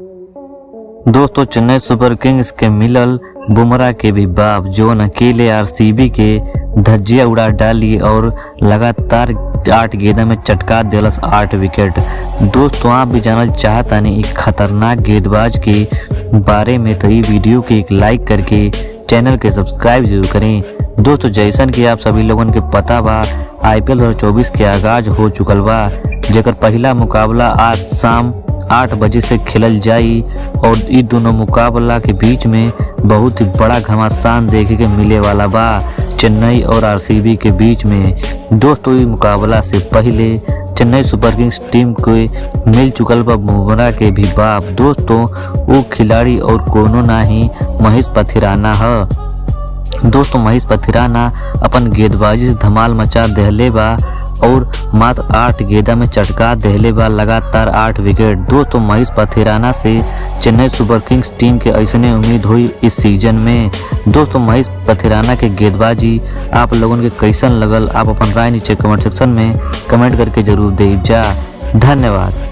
दोस्तों, Chennai super Kings के मिलल बुमराह के भी बाप जो अकेले आरसीबी के धज्जियां उड़ा डाली और लगातार 8 गेंद में चटका दिलस 8 विकेट। दोस्तों, आप भी जानल चाहतानी एक खतरनाक गेंदबाज के बारे में तो ये वीडियो के एक लाइक करके चैनल के सब्सक्राइब जरूर करें। दोस्तों, जैसन कि आप सभी लोगन के पता बा IPL 2024 के आगाज हो चुकल बा, जेकर पहला मुकाबला आज शाम 8 बजे से खेलल जाई और इ दोनों मुकाबला के बीच में बहुत ही बड़ा घमासान देखे के मिले वाला बा चेन्नई और आरसीबी के बीच में। दोस्तों, इस मुकाबला से पहले चेन्नई सुपर किंग्स टीम को मिल चुकल बा बुमराह के भी बाप। दोस्तों, वो खिलाड़ी और कोनो नाही महेश पथिराना है। दोस्तों, महेश पथिराना अपन गेंदबाजी से धमाल मचा देहले बा और मात्र 8 गेंदा में चटका देहले बा लगातार 8 विकेट। दोस्तों, महेश पथिराना से चेन्नई सुपर किंग्स टीम के ऐसने उम्मीद हुई इस सीजन में। दोस्तों, महेश पथिराना के गेंदबाजी आप लोगों के कैसन लगल, आप अपन राय नीचे कमेंट सेक्शन में कमेंट करके जरूर दे जा। धन्यवाद।